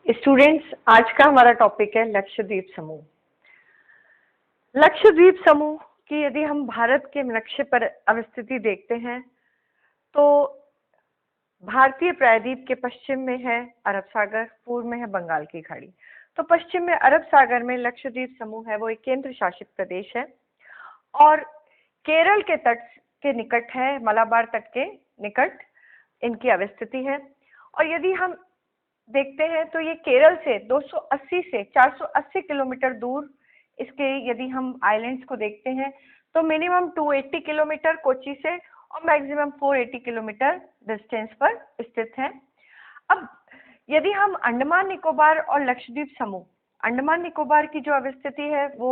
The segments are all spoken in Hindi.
स्टूडेंट्स, आज का हमारा टॉपिक है लक्षद्वीप समूह। लक्षद्वीप समूह की यदि हम भारत के नक्शे पर अवस्थिति देखते हैं तो भारतीय प्रायद्वीप के पश्चिम में है अरब सागर, पूर्व में है बंगाल की खाड़ी। तो पश्चिम में अरब सागर में लक्षद्वीप समूह है, वो एक केंद्र शासित प्रदेश है और केरल के तट के निकट है, मलाबार तट के निकट इनकी अवस्थिति है। और यदि हम देखते हैं तो ये केरल से 280 से 480 किलोमीटर दूर इसके, यदि हम आइलैंड्स को देखते हैं तो मिनिमम 280 किलोमीटर कोची से और मैक्सिमम 480 किलोमीटर डिस्टेंस पर स्थित है। अब यदि हम अंडमान निकोबार और लक्षद्वीप समूह, अंडमान निकोबार की जो अवस्थिति है वो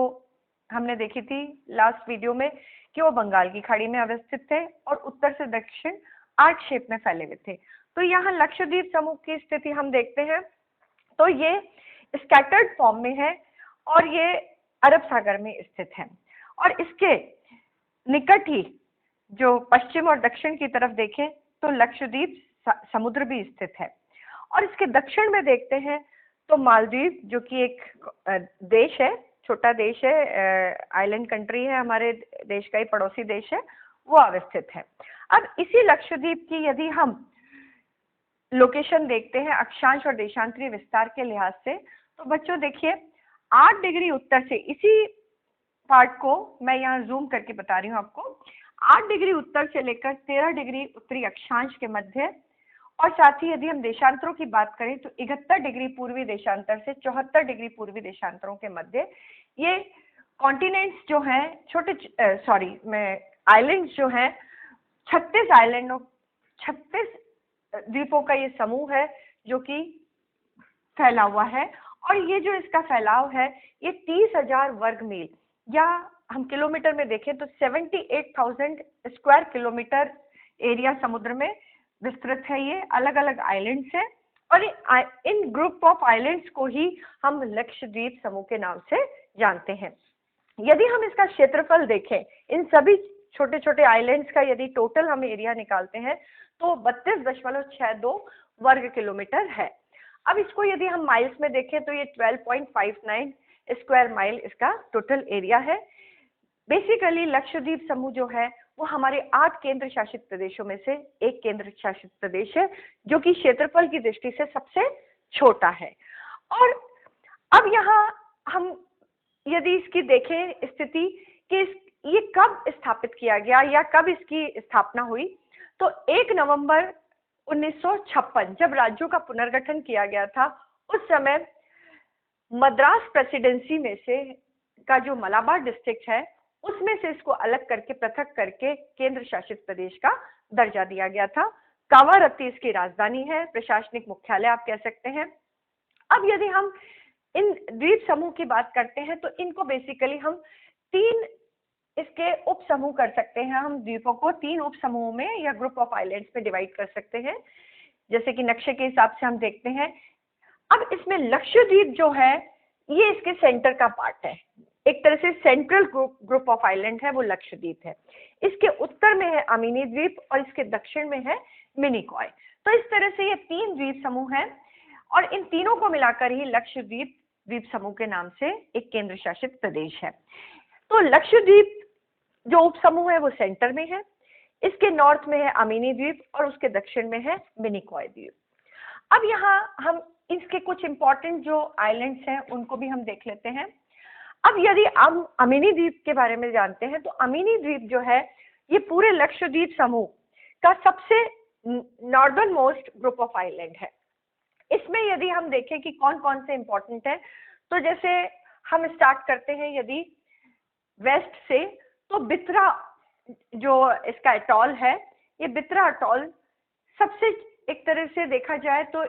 हमने देखी थी लास्ट वीडियो में कि वो बंगाल की खाड़ी में अवस्थित थे और उत्तर से दक्षिण 8 शेप में फैले हुए थे। तो यहाँ लक्षद्वीप समूह की स्थिति हम देखते हैं तो ये स्कैटर्ड फॉर्म में है और ये अरब सागर में स्थित है और इसके निकट ही जो पश्चिम और दक्षिण की तरफ देखें तो लक्षद्वीप समुद्र भी स्थित है। और इसके दक्षिण में देखते हैं तो मालदीव, जो कि एक देश है, छोटा देश है, आइलैंड कंट्री है, हमारे देश का ही पड़ोसी देश है, वो अवस्थित है। अब इसी लक्षद्वीप की यदि हम लोकेशन देखते हैं अक्षांश और देशांतरीय विस्तार के लिहाज से, तो बच्चों देखिए 8 डिग्री उत्तर से, इसी पार्ट को मैं यहाँ जूम करके बता रही हूँ आपको, 8 डिग्री उत्तर से लेकर 13 डिग्री उत्तरी अक्षांश के मध्य, और साथ ही यदि हम देशांतरों की बात करें तो 71 डिग्री पूर्वी देशांतर से 74 डिग्री पूर्वी देशांतरों के मध्य ये कॉन्टिनेंट्स जो हैं, आइलैंड्स जो हैं, 36 आइलैंडों, 36 द्वीपों का ये समूह है जो कि फैला हुआ है। और ये जो इसका फैलाव है ये 30,000 वर्ग मील, या हम किलोमीटर में देखें तो 78,000 स्क्वायर किलोमीटर एरिया समुद्र में विस्तृत है। ये अलग अलग आइलैंड्स हैं और इन ग्रुप ऑफ आइलैंड्स को ही हम लक्षद्वीप समूह के नाम से जानते हैं। यदि हम इसका क्षेत्रफल देखें, इन सभी छोटे छोटे आइलैंड्स का यदि टोटल हम एरिया निकालते हैं तो 32.62 वर्ग किलोमीटर है। अब इसको यदि हम माइल्स में देखें तो ये 12.59 स्क्वायर माइल इसका टोटल एरिया है। बेसिकली लक्षद्वीप समूह जो है वो हमारे 8 केंद्र शासित प्रदेशों में से एक केंद्र शासित प्रदेश है जो कि क्षेत्रफल की दृष्टि से सबसे छोटा है। और अब यहाँ हम यदि इसकी देखें स्थिति कि ये कब स्थापित किया गया या कब इसकी स्थापना हुई, तो 1 नवंबर 1956 जब राज्यों का पुनर्गठन किया गया था, उस समय मद्रास प्रेसिडेंसी में से का जो मलाबार डिस्ट्रिक्ट है उसमें से इसको अलग करके, पृथक करके केंद्र शासित प्रदेश का दर्जा दिया गया था। कावारत्ती इसकी राजधानी है, प्रशासनिक मुख्यालय आप कह सकते हैं। अब यदि हम इन द्वीप समूह की बात करते हैं तो इनको बेसिकली हम 3 इसके उप समूह कर सकते हैं। हम द्वीपों को 3 उप समूहों में या ग्रुप ऑफ आइलैंड्स में डिवाइड कर सकते हैं, जैसे कि नक्शे के हिसाब से हम देखते हैं। अब इसमें लक्षद्वीप जो है ये इसके सेंटर का पार्ट है, एक तरह से सेंट्रल ग्रुप ऑफ आइलैंड है वो लक्षद्वीप है। इसके उत्तर में है अमीनी द्वीप और इसके दक्षिण में है मिनिकॉय। तो इस तरह से ये 3 द्वीप समूह हैं और इन तीनों को मिलाकर ही लक्षद्वीप द्वीप समूह के नाम से एक केंद्र शासित प्रदेश है। तो लक्षद्वीप जो उप समूह है वो सेंटर में है, इसके नॉर्थ में है अमीनी द्वीप और उसके दक्षिण में है मिनिकॉय द्वीप। अब यहाँ हम इसके कुछ इंपॉर्टेंट जो आइलैंड्स हैं उनको भी हम देख लेते हैं। अब यदि हम अमीनी द्वीप के बारे में जानते हैं तो अमीनी द्वीप जो है ये पूरे लक्षद्वीप समूह का सबसे northern most group of island है। इसमें यदि हम देखें कि कौन कौन से इंपॉर्टेंट है, तो जैसे हम स्टार्ट करते हैं यदि वेस्ट से, तो बित्रा जो इसका अटॉल है, ये बित्रा अटॉल सबसे, एक तरह से देखा जाए तो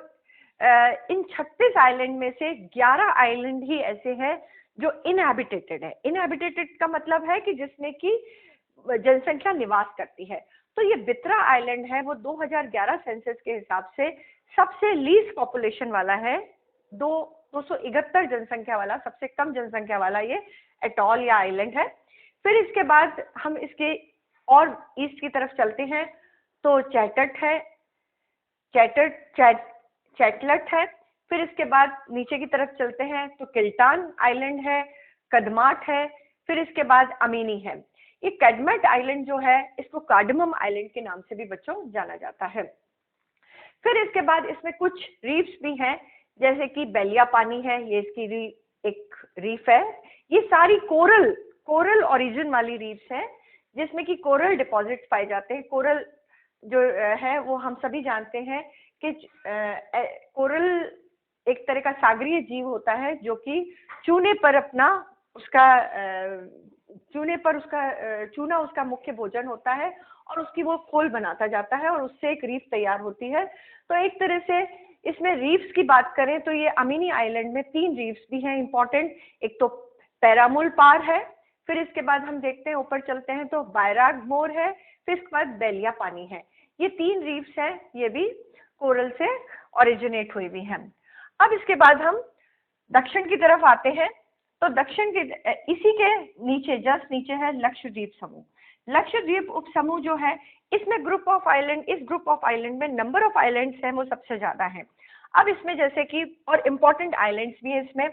इन 36 आइलैंड में से 11 आइलैंड ही ऐसे हैं जो इनहैबिटेटेड है। इनहैबिटेटेड का मतलब है कि जिसमें कि जनसंख्या निवास करती है। तो ये बित्रा आइलैंड है वो 2011 सेंसस के हिसाब से सबसे लीस्ट पॉपुलेशन वाला है, 271 जनसंख्या वाला, सबसे कम जनसंख्या वाला ये अटॉल या आइलैंड है। फिर इसके बाद हम इसके और ईस्ट की तरफ चलते हैं तो चैटलट है, फिर इसके बाद नीचे की तरफ चलते हैं तो किल्टान आइलैंड है, कदमाट है, फिर इसके बाद अमीनी है। ये कैडमेट आइलैंड जो है इसको कार्डमम आइलैंड के नाम से भी बच्चों जाना जाता है। फिर इसके बाद इसमें कुछ रीफ्स भी हैं, जैसे कि बेलिया पानी है, ये इसकी एक रीफ है। ये सारी कोरल ओरिजिन वाली रीफ्स हैं, जिसमें कि कोरल डिपॉजिट्स पाए जाते हैं। कोरल जो है वो हम सभी जानते हैं कि कोरल एक तरह का सागरीय जीव होता है जो कि चूने पर चूना उसका मुख्य भोजन होता है और उसकी वो खोल बनाता जाता है और उससे एक रीफ तैयार होती है। तो एक तरह से इसमें रीफ्स की बात करें तो ये अमीनी आइलैंड में 3 रीफ्स भी हैं इंपॉर्टेंट। एक तो पैरामुल पार है, फिर इसके बाद हम देखते हैं ऊपर चलते हैं तो बायराग मोर है, फिर इसके बाद बेलिया पानी है। ये 3 रीफ्स हैं, ये भी कोरल से ओरिजिनेट हुई हुई हैं। अब इसके बाद हम दक्षिण की तरफ आते हैं तो दक्षिण के इसी के नीचे जस्ट नीचे है लक्षद्वीप समूह। लक्षद्वीप उप समूह जो है इसमें इस ग्रुप ऑफ आइलैंड में नंबर ऑफ आइलैंड्स हैं वो सबसे ज्यादा है। अब इसमें जैसे कि और इम्पोर्टेंट आइलैंड्स भी है इसमें,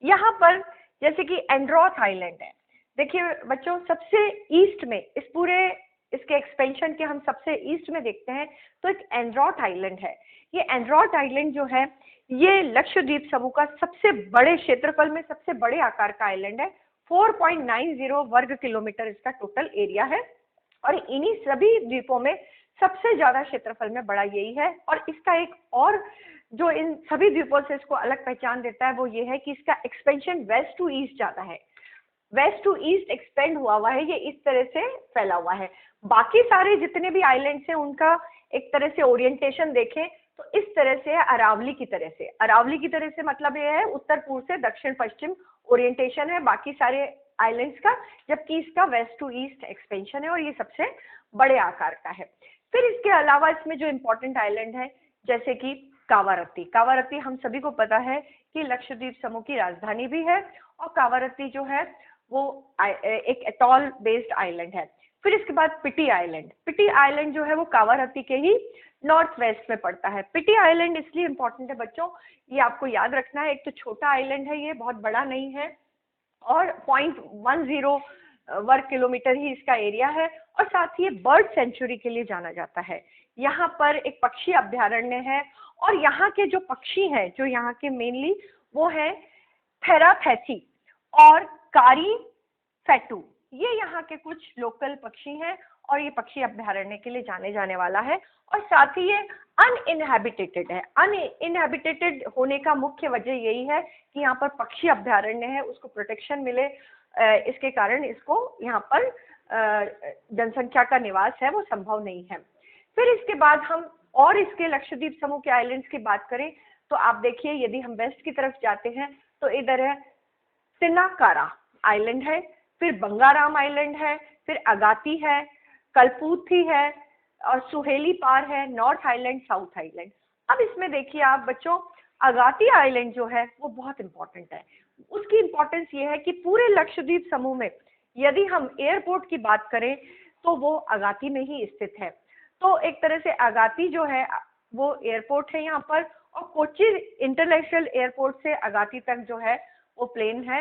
यहाँ पर जैसे कि एंड्रोथ आइलैंड है। देखिए बच्चों, सबसे ईस्ट में इसके एक्सपेंशन के हम सबसे ईस्ट में देखते हैं तो एक एंड्रोथ आइलैंड है। ये एंड्रोथ आइलैंड जो है ये लक्षद्वीप समूह का सबसे बड़े क्षेत्रफल में सबसे बड़े आकार का आइलैंड है। 4.90 वर्ग किलोमीटर इसका टोटल एरिया है और इन्हीं सभी द्वीपों में सबसे ज्यादा क्षेत्रफल में बड़ा यही है। और इसका एक और जो इन सभी द्वीपों से इसको अलग पहचान देता है वो ये है कि इसका एक्सपेंशन वेस्ट टू ईस्ट ज्यादा है, वेस्ट टू ईस्ट एक्सपेंड हुआ है, ये इस तरह से फैला हुआ है। बाकी सारे जितने भी आइलैंड्स हैं उनका एक तरह से ओरिएंटेशन देखें तो इस तरह से है, अरावली की तरह से मतलब ये है उत्तर पूर्व से दक्षिण पश्चिम ओरिएंटेशन है बाकी सारे आइलैंड्स का, जबकि इसका वेस्ट टू ईस्ट एक्सपेंशन है और ये सबसे बड़े आकार का है। फिर इसके अलावा इसमें जो इम्पोर्टेंट आइलैंड है जैसे कि कावारत्ती हम सभी को पता है कि लक्षद्वीप समूह की राजधानी भी है और कावारत्ती जो है वो एक एटॉल बेस्ड आइलैंड है। फिर इसके बाद पिटी आइलैंड जो है वो कावारत्ती के ही नॉर्थ वेस्ट में पड़ता है। पिटी आइलैंड इसलिए इम्पोर्टेंट है बच्चों, ये आपको याद रखना है, एक तो छोटा आइलैंड है, ये बहुत बड़ा नहीं है और 0.10 वर्ग किलोमीटर ही इसका एरिया है और साथ ही ये बर्ड सेंचुरी के लिए जाना जाता है। यहाँ पर एक पक्षी अभ्यारण्य है और यहाँ के जो पक्षी हैं जो यहाँ के मेनली वो है थेराथैथी और कारी फैटू, ये यहाँ के कुछ लोकल पक्षी हैं और ये पक्षी अभ्यारण्य के लिए जाने जाने वाला है। और साथ ही ये अनइनहैबिटेटेड है। अनइनहैबिटेटेड होने का मुख्य वजह यही है कि यहाँ पर पक्षी अभ्यारण्य है, उसको प्रोटेक्शन मिले, इसके कारण इसको यहाँ पर जनसंख्या का निवास है वो संभव नहीं है। फिर इसके बाद हम और इसके लक्षद्वीप समूह के आइलैंड्स की बात करें तो आप देखिए यदि हम वेस्ट की तरफ जाते हैं तो इधर है तिनाकारा आइलैंड है, फिर बंगाराम आइलैंड है, फिर अगाती है, कलपूथी है और सुहेली पार है, नॉर्थ आइलैंड, साउथ आइलैंड। अब इसमें देखिए आप बच्चों, अगाती आइलैंड जो है वो बहुत इंपॉर्टेंट है। उसकी इंपॉर्टेंस ये है कि पूरे लक्षद्वीप समूह में यदि हम एयरपोर्ट की बात करें तो वो अगाती में ही स्थित है। तो एक तरह से अगाती जो है वो एयरपोर्ट है यहाँ पर और कोच्चि इंटरनेशनल एयरपोर्ट से अगाती तक जो है वो प्लेन है,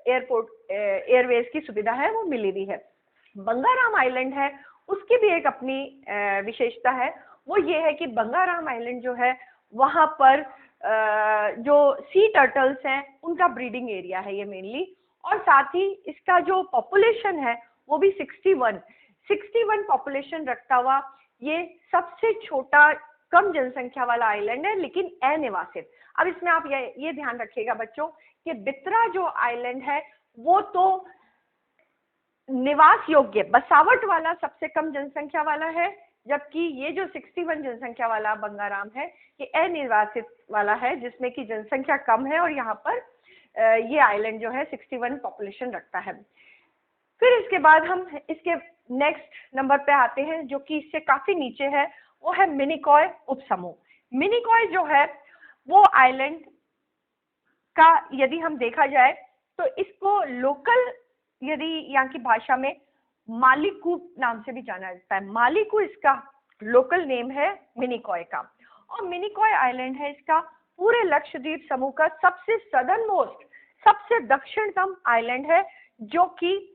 एयरवेज की सुविधा है वो मिली हुई है। बंगाराम आइलैंड है, उसकी भी एक अपनी विशेषता है, वो ये है कि बंगाराम आइलैंड जो है वहाँ पर जो सी टर्टल्स हैं उनका ब्रीडिंग एरिया है ये मेनली, और साथ ही इसका जो पॉपुलेशन है वो भी 61 पॉपुलेशन रखता हुआ ये सबसे छोटा कम जनसंख्या वाला आइलैंड है लेकिन अनिवासित। अब इसमें आप ये ध्यान रखिएगा बच्चों कि बित्रा जो आइलैंड है वो तो निवास योग्य बसावट वाला सबसे कम जनसंख्या वाला है, जबकि ये जो 61 जनसंख्या वाला बंगाराम है ये अनिवासित वाला है जिसमें कि जनसंख्या कम है और यहाँ पर ये आइलैंड जो है 61 पॉपुलेशन रखता है। फिर इसके बाद हम इसके नेक्स्ट नंबर पे आते हैं जो कि इससे काफी नीचे है, वो है मिनिकॉय उपसमूह। मिनिकॉय जो है वो आइलैंड का यदि हम देखा जाए तो इसको लोकल यदि यहाँ की भाषा में मालिकू नाम से भी जाना जाता है। मालिकू इसका लोकल नेम है मिनिकॉय का, और मिनिकॉय आइलैंड है इसका पूरे लक्षद्वीप समूह का सबसे सदर्न मोस्ट, सबसे दक्षिणतम आइलैंड है, जो कि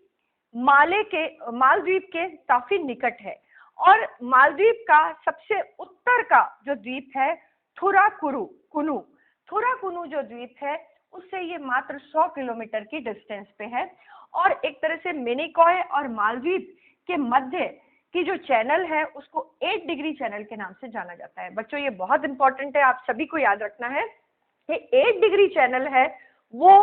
मालदीव के काफी निकट है। और मालदीव का सबसे उत्तर का जो द्वीप है थुराकुनु जो द्वीप है, उससे ये मात्र 100 किलोमीटर की डिस्टेंस पे है। और एक तरह से मिनिकॉय और मालदीव के मध्य की जो चैनल है उसको 8 डिग्री चैनल के नाम से जाना जाता है। बच्चों ये बहुत इंपॉर्टेंट है, आप सभी को याद रखना है। ये 8 डिग्री चैनल है, वो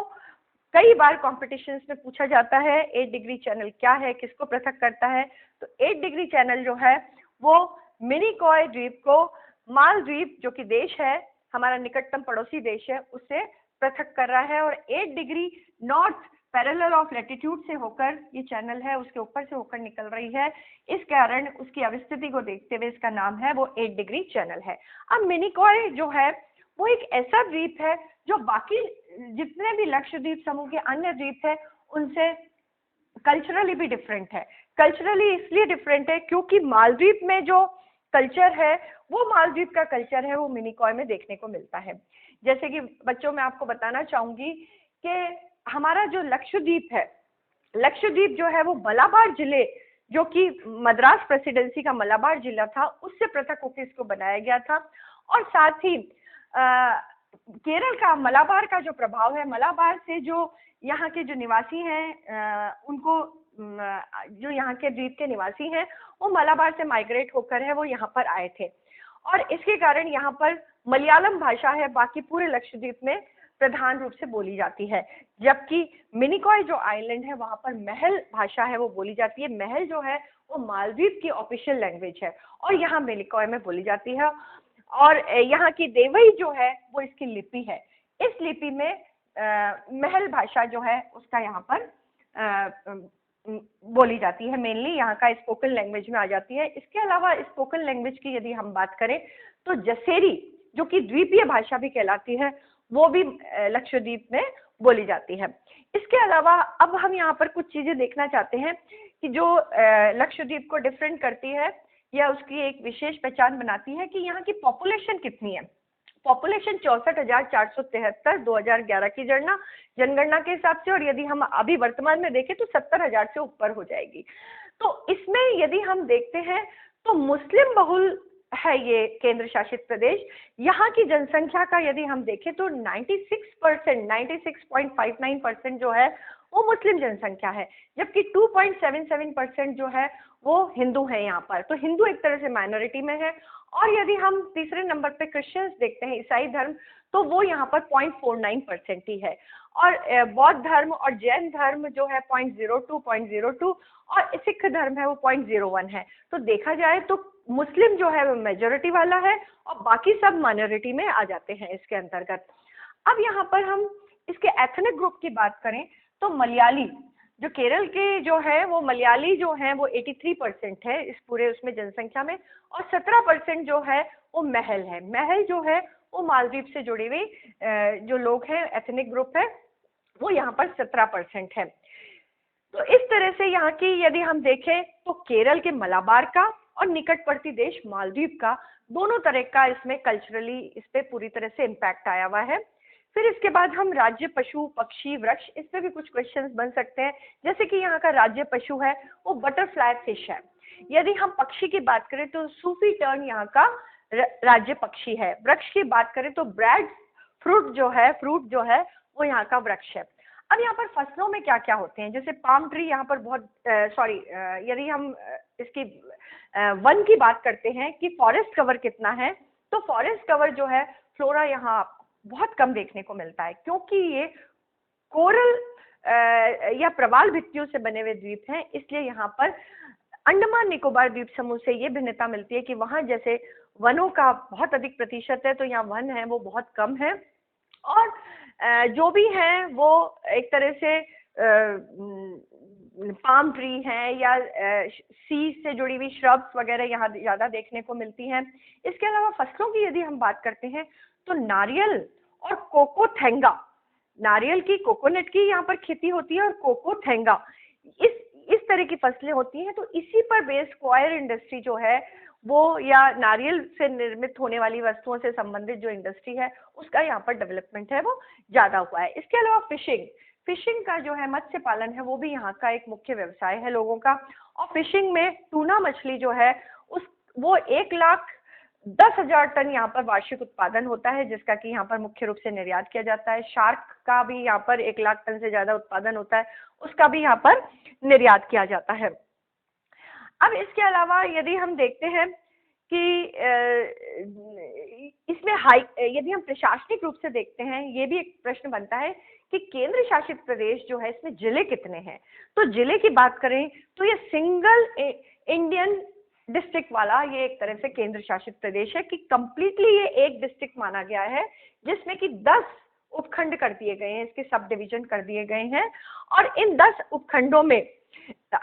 कई बार कॉम्पिटिशन्स में पूछा जाता है 8 डिग्री चैनल क्या है, किसको पृथक करता है। तो 8 डिग्री चैनल जो है वो मिनिकॉय द्वीप को मालदीव जो कि देश है, हमारा निकटतम पड़ोसी देश है, उससे पृथक कर रहा है। और 8 degree north parallel of latitude से होकर ये चैनल है, उसके ऊपर से होकर निकल रही है। इस कारण उसकी अवस्थिति को देखते हुए इसका नाम है वो 8 डिग्री चैनल है। अब मिनिकॉय जो है वो एक ऐसा द्वीप है जो बाकी जितने भी लक्षद्वीप समूह के अन्य द्वीप है उनसे कल्चरली भी डिफरेंट है। कल्चरली इसलिए डिफरेंट है क्योंकि मालदीव में जो कल्चर है वो मालदीव का कल्चर है वो मिनिकॉय में देखने को मिलता है। जैसे कि बच्चों मैं आपको बताना चाहूंगी कि हमारा जो लक्षद्वीप है, लक्षद्वीप जो है वो मलाबार जिले, जो कि मद्रास प्रेसिडेंसी का मलाबार जिला था, उससे पृथक होकर इसको बनाया गया था। और साथ ही केरल का मलाबार का जो प्रभाव है, मलाबार से जो यहाँ के जो निवासी हैं उनको जो यहाँ के द्वीप के निवासी हैं वो मलाबार से माइग्रेट होकर है वो यहाँ पर आए थे। और इसके कारण यहाँ पर मलयालम भाषा है बाकी पूरे लक्षद्वीप में प्रधान रूप से बोली जाती है, जबकि मिनिकॉय जो आइलैंड है वहां पर महल भाषा है वो बोली जाती है। महल जो है वो मालदीव की ऑफिशियल लैंग्वेज है और यहाँ मिनिकॉय में बोली जाती है। और यहाँ की देवई जो है वो इसकी लिपि है। इस लिपि में महल भाषा जो है उसका यहाँ पर बोली जाती है, मेनली यहाँ का स्पोकन लैंग्वेज में आ जाती है। इसके अलावा स्पोकन लैंग्वेज की यदि हम बात करें तो जसेरी जो कि द्वीपीय भाषा भी कहलाती है वो भी लक्षद्वीप में बोली जाती है। इसके अलावा अब हम यहाँ पर कुछ चीजें देखना चाहते हैं कि जो लक्षद्वीप को डिफरेंट करती है या उसकी एक विशेष पहचान बनाती है कि यहाँ की पॉपुलेशन कितनी है। पॉपुलेशन 64,473 2011 की जनगणना के हिसाब से, और यदि हम अभी वर्तमान में देखें तो 70,000 से ऊपर हो जाएगी। तो इसमें यदि हम देखते हैं तो मुस्लिम बहुल है ये केंद्र शासित प्रदेश। यहाँ की जनसंख्या का यदि हम देखें तो 96%, 96.59% जो है वो मुस्लिम जनसंख्या है, जबकि 2.77% जो है वो हिंदू है यहाँ पर। तो हिंदू एक तरह से माइनॉरिटी में है। और यदि हम तीसरे नंबर पे क्रिश्चियंस देखते हैं, ईसाई धर्म, तो वो यहाँ पर 0.49% ही है। और बौद्ध धर्म और जैन धर्म जो है 0.02 और सिख धर्म है वो 0.01 है। तो देखा जाए तो मुस्लिम जो है वो मेजोरिटी वाला है और बाकी सब माइनॉरिटी में आ जाते हैं इसके अंतर्गत। अब यहाँ पर हम इसके एथनिक ग्रुप की बात करें तो मलयाली जो केरल के जो है वो मलयाली जो है वो 83% है इस पूरे उसमें जनसंख्या में, और 17% जो है वो महल है। महल जो है वो मालदीव से जुड़ी हुई जो लोग हैं, एथनिक ग्रुप है, वो यहाँ पर 17% है। तो इस तरह से यहाँ की यदि हम देखें तो केरल के मलाबार का और निकटवर्ती देश मालदीव का दोनों तरह का इसमें कल्चरली इस पे पूरी तरह से इम्पैक्ट आया हुआ है। फिर इसके बाद हम राज्य पशु पक्षी वृक्ष, इस पे भी कुछ क्वेश्चंस बन सकते हैं। जैसे कि यहाँ का राज्य पशु है वो बटरफ्लाई फिश है। यदि हम पक्षी की बात करें तो सूफी टर्न यहाँ का राज्य पक्षी है। वृक्ष की बात करें तो ब्रेड फ्रूट जो है वो यहाँ का वृक्ष है। अब यहाँ पर फसलों में क्या क्या होते हैं, जैसे पाम ट्री यहाँ पर बहुत यदि हम इसकी वन की बात करते हैं कि फॉरेस्ट कवर कितना है, तो फॉरेस्ट कवर जो है फ्लोरा यहाँ बहुत कम देखने को मिलता है, क्योंकि ये कोरल या प्रवाल भित्तियों से बने हुए द्वीप हैं। इसलिए यहाँ पर अंडमान निकोबार द्वीप समूह से ये भिन्नता मिलती है कि वहाँ जैसे वनों का बहुत अधिक प्रतिशत है, तो यहाँ वन है वो बहुत कम है। और जो भी हैं वो एक तरह से पाम ट्री हैं या सी से जुड़ी हुई श्रब्स वगैरह यहाँ ज़्यादा देखने को मिलती हैं। इसके अलावा फसलों की यदि हम बात करते हैं तो नारियल और कोकोथेंगा, नारियल की, कोकोनट की यहाँ पर खेती होती है, और कोकोथेंगा इस तरह की फसलें होती हैं। तो इसी पर बेस्ड क्वायर इंडस्ट्री जो है वो या नारियल से निर्मित होने वाली वस्तुओं से संबंधित जो इंडस्ट्री है उसका यहाँ पर डेवलपमेंट है वो ज्यादा हुआ है। इसके अलावा फिशिंग, फिशिंग का जो है मत्स्य पालन है वो भी यहाँ का एक मुख्य व्यवसाय है लोगों का। और फिशिंग में टूना मछली जो है उस वो 1,10,000 टन यहाँ पर वार्षिक उत्पादन होता है, जिसका कि यहाँ पर मुख्य रूप से निर्यात किया जाता है। शार्क का भी यहाँ पर 1,00,000 टन से ज्यादा उत्पादन होता है, उसका भी यहाँ पर निर्यात किया जाता है। अब इसके अलावा यदि हम देखते हैं कि इसमें यदि हम प्रशासनिक रूप से देखते हैं, ये भी एक प्रश्न बनता है कि केंद्र शासित प्रदेश जो है इसमें जिले कितने हैं। तो जिले की बात करें तो ये सिंगल इंडियन डिस्ट्रिक्ट वाला ये एक तरह से केंद्र शासित प्रदेश है कि कंप्लीटली ये एक डिस्ट्रिक्ट माना गया है, जिसमें कि 10 उपखंड कर दिए गए हैं, इसके सब डिवीजन कर दिए गए हैं। और इन 10 उपखंडों में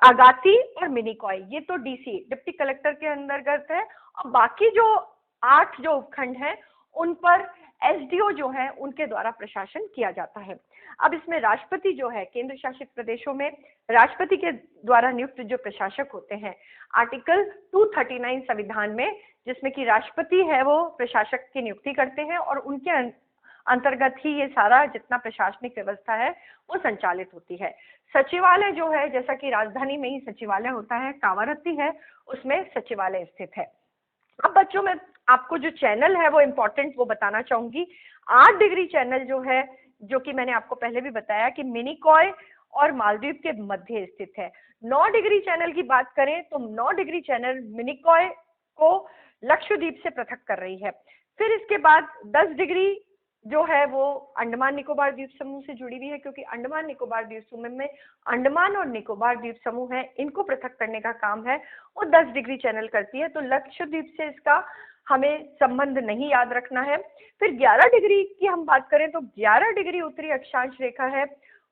आगाती और मिनिकॉय ये तो डीसी डिप्टी कलेक्टर के अंतर्गत है, और बाकी जो 8 जो उपखंड हैं उन पर एसडीओ जो है उनके द्वारा प्रशासन किया जाता है। अब इसमें राष्ट्रपति जो है केंद्र शासित प्रदेशों में राष्ट्रपति के द्वारा नियुक्त जो प्रशासक होते हैं, आर्टिकल 239 संविधान में, जिसमें कि राष्ट्रपति है वो प्रशासक की नियुक्ति करते हैं और उनके अंतर्गत ही ये सारा जितना प्रशासनिक व्यवस्था है वो संचालित होती है। सचिवालय जो है, जैसा कि राजधानी में ही सचिवालय होता है, कावारत्ती है उसमें सचिवालय स्थित है। अब बच्चों में आपको जो चैनल है वो इम्पोर्टेंट वो बताना चाहूंगी। 8 डिग्री चैनल जो है, जो कि मैंने आपको पहले भी बताया कि मिनिकॉय और मालदीव के मध्य स्थित है। 9 डिग्री चैनल की बात करें तो 9 डिग्री चैनल मिनिकॉय को लक्षद्वीप से पृथक कर रही है। फिर इसके बाद 10 डिग्री जो है वो अंडमान निकोबार द्वीप समूह से जुड़ी हुई है, क्योंकि अंडमान निकोबार द्वीप समूह में अंडमान और निकोबार द्वीप समूह है, इनको पृथक करने का काम है वो 10 डिग्री चैनल करती है। तो लक्षद्वीप से इसका हमें संबंध नहीं याद रखना है। फिर 11 डिग्री की हम बात करें तो 11 डिग्री उत्तरी अक्षांश रेखा है,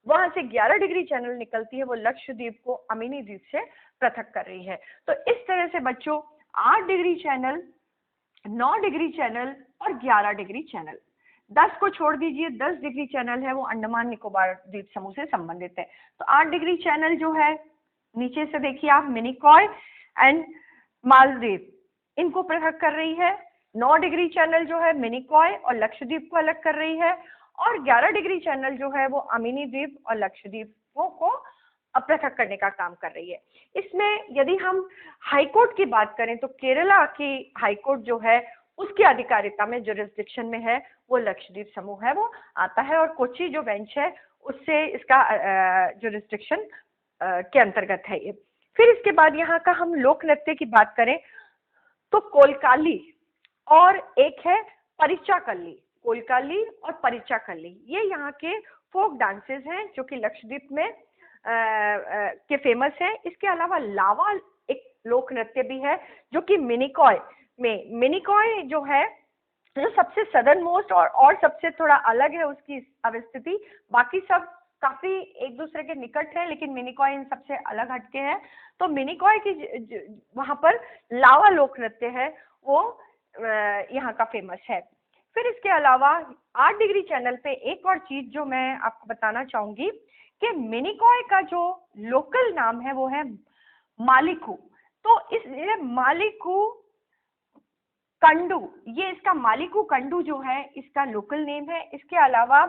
वहां से 11 डिग्री चैनल निकलती है, वो लक्षद्वीप को अमीनी द्वीप से पृथक कर रही है। तो इस तरह से बच्चों 8 डिग्री चैनल, 9 डिग्री चैनल और 11 डिग्री चैनल, 10 को छोड़ दीजिए, 10 डिग्री चैनल है वो अंडमान निकोबार द्वीप समूह से संबंधित है। तो 8 डिग्री चैनल जो है, नीचे से देखिए आप, मिनिकॉय एंड मालदीव इनको पृथक कर रही है। 9 डिग्री चैनल जो है मिनिकॉय और लक्षद्वीप को अलग कर रही है, और 11 डिग्री चैनल जो है वो अमीनी द्वीप और लक्षद्वीपों को पृथक करने का काम कर रही है। इसमें यदि हम हाईकोर्ट की बात करें तो केरला की हाईकोर्ट जो है उसकी अधिकारिता में, जुरिस्डिक्शन में है वो लक्षद्वीप समूह है वो आता है, और कोची जो बेंच है उससे इसका जुरिस्डिक्शन के अंतर्गत है ये। फिर इसके बाद यहाँ का हम लोक नृत्य की बात करें तो कोलकाली और एक है परिचाकल्ली, कोलकाली और परिचाकल्ली, ये यहाँ के फोक डांसेस हैं जो कि लक्षद्वीप में के फेमस है। इसके अलावा लावा एक लोक नृत्य भी है जो कि मिनिकॉय में, मिनिकॉय जो है जो सबसे सदर्न मोस्ट और सबसे थोड़ा अलग है उसकी अवस्थिति, बाकी सब काफी एक दूसरे के निकट है, लेकिन मिनिकॉय इन सबसे अलग हटके है। तो मिनिकॉय की वहां पर लावा लोक नृत्य है वो यहाँ का फेमस है। फिर इसके अलावा 8 डिग्री चैनल पे एक और चीज जो मैं आपको बताना चाहूंगी कि मिनिकॉय का जो लोकल नाम है वो है मालिकू। तो इस मालिकू कंडू, ये इसका मालिकू कंडू जो है इसका लोकल नेम है। इसके अलावा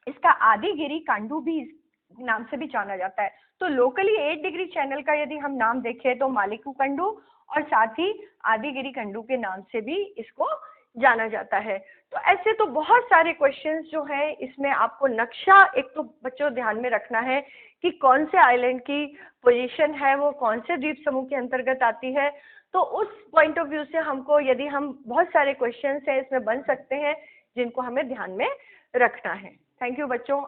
इसका आदिगिरी कांडू भी इस नाम से भी जाना जाता है। तो लोकली 8 डिग्री चैनल का यदि हम नाम देखें तो मालिकू कंडू और साथ ही आदिगिरी कंडू के नाम से भी इसको जाना जाता है। तो ऐसे तो बहुत सारे क्वेश्चंस जो है इसमें आपको नक्शा एक तो बच्चों ध्यान में रखना है कि कौन से आइलैंड की पोजीशन है वो कौन से द्वीप समूह के अंतर्गत आती है। तो उस पॉइंट ऑफ व्यू से हमको यदि हम बहुत सारे क्वेश्चंस हैं इसमें बन सकते हैं जिनको हमें ध्यान में रखना है। थैंक यू बच्चों।